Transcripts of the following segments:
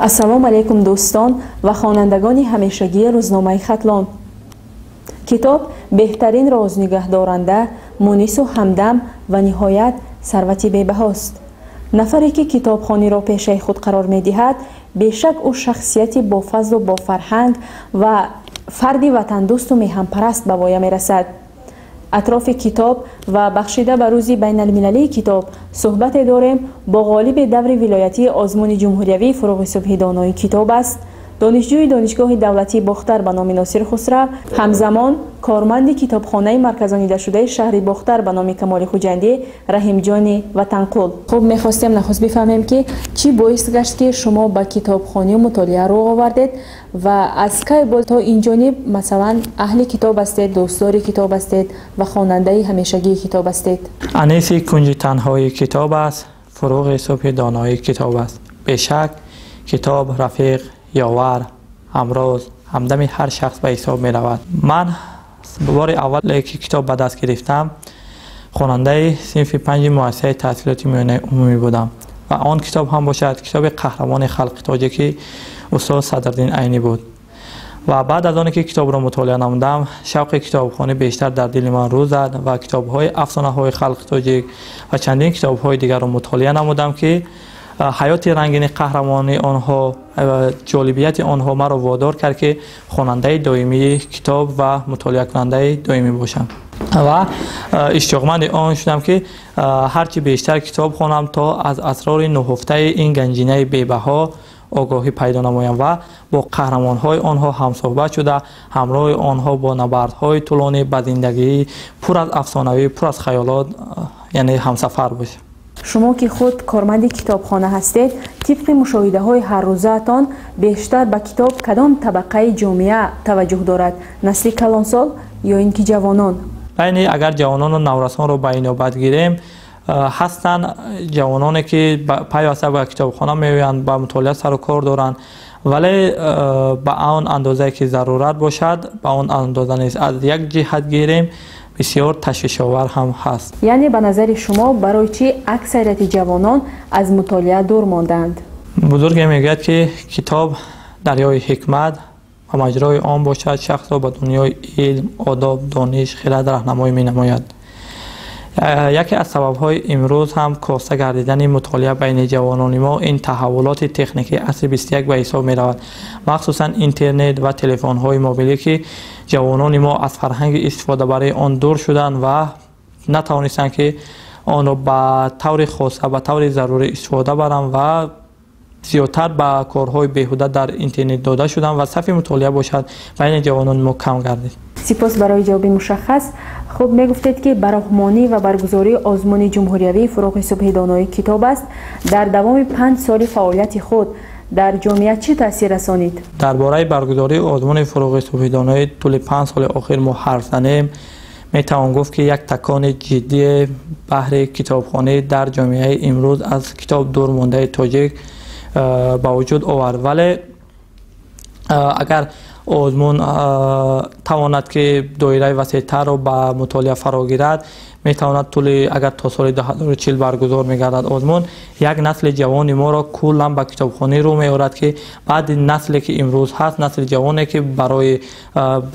السلام علیکم دوستان و خوانندگان همیشگی روزنامه خطلان. کتاب بهترین راز نگه دارنده، مونس و همدم و نهایت ثروتی بی‌بهاست. نفری که کتابخوانی را پیشه خود قرار می دهد بیشک او شخصیتی با فضل و با فرهنگ و فردی وطن دوست و میهن پرست به وای می رسد. اطراف کتاب و بخشیده به روزی بین المللی کتاب صحبت داریم با غالب دور ولایتی آزمون جمهوریوی فروغ صبحی دانای کتاب است. دانشجوی دانشگاه دولتی باختر به نام ناصر خسرو، همزمان کارمند کتابخانه مرکزانیده شده شهر باختر به نام کمال خوجندی، رحیم جان وطنقل. خب می‌خواستیم نخست بفهمیم که چی باعث گشت که شما به کتابخانه و مطالعه رو آوردید و از کی بود تا اینجانب مثلا اهل کتاب هستید، دوستدار کتاب هستید و خواننده همیشگی کتاب هستید؟ انیس کنج تنهای کتاب است، فروغ صبحی دانای کتاب است. بیشک کتاب رفیق، یاور، همراز، همدم هر شخص به حساب می رود. من بار اول که کتاب به دست گرفتم خواننده صنف 5 مؤسسه تحصیلات میانه عمومی بودم و آن کتاب هم باشد کتاب قهرمان خلق تاجیکی استاد صدرالدین عینی بود. و بعد از آن که کتاب را مطالعه نمودم شوق کتابخوانی بیشتر در دل من رو زد و کتاب‌های افسانه‌های خلق تاجیک و چندین کتاب‌های دیگر را مطالعه نمودم که حیات رنگین قهرمانی آنها و جالبیت آنها مرا وادار کرد که خواننده دائمی کتاب و مطالعه کننده دائمی باشم و اشتیاقمند آن شدم که هرچی بیشتر کتاب خوانم تا از اسرار نهفته این گنجینه بی‌بها آگاهی پیدا نمایم و با قهرمان‌های آنها همصحبت شده همراه آنها با نبردهای طولانی به زندگی پر از افسانه‌ای پر از خیالات یعنی همسفر باشم. شما که خود کارمند کتابخانه هستید، طبق مشاهده های هر روزتان بیشتر به کتاب کدام طبقه جامعه توجه دارد؟ نسل کلانسال یا اینکه جوانان؟ بین اگر جوانان و نورسان رو به نوبت گیریم هستند جوانانی که پیوسته به کتابخانه میآیند با مطالعه سر و کار دارند ولی به آن اندازه که ضرورت باشد به آن اندازه نیست. از یک جهت گیریم بسیار تشویش آور هم هست. یعنی به نظر شما برای چی اکثریت جوانان از مطالعه دور ماندند؟ بزرگ میگوید که کتاب دریای حکمت و مجرای آن باشد، شخص را به دنیای علم، آداب، دانش، خرد راهنمایی می نماید. یکی از سبب‌های امروز هم کاسته گردیدن مطالعه بین جوانان ما این تحولات تکنیکی عصر 21 به حساب می رود، مخصوصا اینترنت و تلفن‌های موبیلی که جوانان ما از فرهنگ استفاده برای آن دور شدند و نتوانستند که آن را به طور خاص و طور ضروری استفاده برند و زیادتر به کارهای بیهوده در اینترنت داده شدند و صف مطالعه باشد بین جوانان ما کم گردید. سپاس برای جواب مشخص. خب میگفتید که براهمانی و برگزاری آزمون جمهوریوی فروغ صبحی دانای کتاب است. در دوام 5 سال فعالیت خود در جامعه چه تاثیر رسانید؟ درباره برگزاری آزمون فروغ صبحی دانای طول 5 سال اخیر ما حرف زنیم میتوان گفت که یک تکان جدی بهر کتابخانه در جامعه امروز از کتاب دور مانده تاجیک با وجود آورد. ولی اگر آزمون تواند که دایره وسیع‌تر را به مطالعه فرا گیرد میتواند طول اگر تا سال 2040 برگزار میگردد آزمون یک نسل جوان ما را کلا به کتابخانه رو میآورد که بعد نسلی که امروز هست نسل جوانی که برای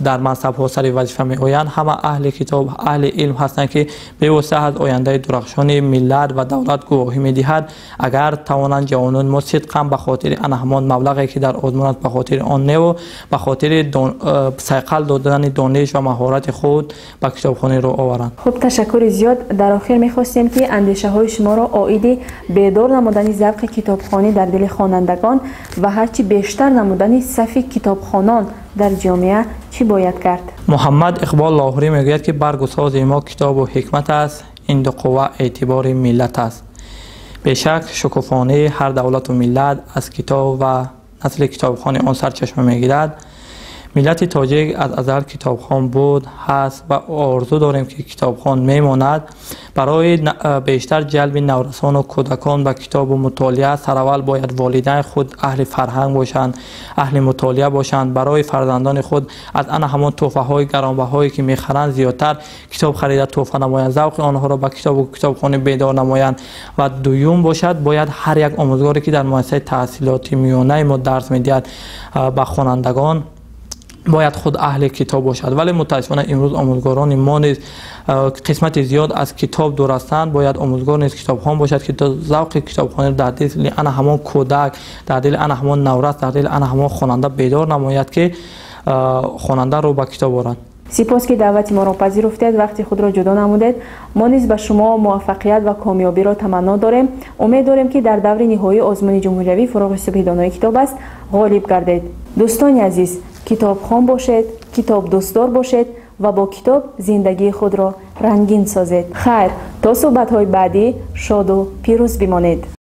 در منصب ها سر وظیفه میآیند همه اهل کتاب اهل علم هستند که به واسطه از آینده درخشان ملت و دولت گواهی میدهد. اگر توانند جوانان ما صدقا به خاطر آن همان مبلغی که در آزمون است به خاطر آن نه و به خاطر سیقل دادن دانش و مهارت خود به کتابخانه رو آورند. خب تشکر زیاد. در آخر میخواستیم که اندیشه های شما را عائد بیدار نمودن ذوق کتابخوانی در دل خوانندگان و هرچی بیشتر نمودن صف کتابخوانان در جامعه چی باید کرد؟ محمد اقبال لاهوری میگوید که برگساز ما کتاب و حکمت است، این دو قوه اعتبار ملت است. بیشک شکوفانه هر دولت و ملت از کتاب و نسل کتابخوانی آن سرچشمه میگیرد. ملت تاجیک از ازل کتابخوان بود، هست و آرزو داریم که کتابخوان میماند. برای بیشتر جلب نورسان و کودکان به کتاب و مطالعه سرول باید والدین خود اهل فرهنگ باشند، اهل مطالعه باشند. برای فرزندان خود از آن همان تحفه های گرانبهایی که میخرند زیادتر کتاب خرید تحفه نمایند، ذوق آنها را به کتاب و کتابخانه بیدار نمایند. و دوم باشد باید هر یک آموزگاری که در مؤسسه تحصیلاتی میانه ما درس میدهد به خوانندگان باید خود اهل کتاب باشد. ولی متاسفانه امروز آموزگاران ما نیز قسمت زیاد از کتاب دور هستند. باید آموزگار نیز کتابخوان باشد که ذوق کتابخوانی در دل آن همان کودک، در دل آن همان نورس، در دل آن همان خواننده بیدار نماید که خواننده رو به کتاب آورند. سپاس که دعوت ما را پذیرفتید، وقتی خود را جدا نمودید. ما نیز به شما موفقیت و کامیابی را تمنا داریم. امید داریم که در دور نهایی آزمون جمهوری فروغ صبح دانای کتاب است غالب گردید. دوستان عزیز، کتابخوان باشید، کتاب دوستدار باشید و با کتاب زندگی خود را رنگین سازید. خیر، تا صحبت های بعدی شاد و پیروز بمانید.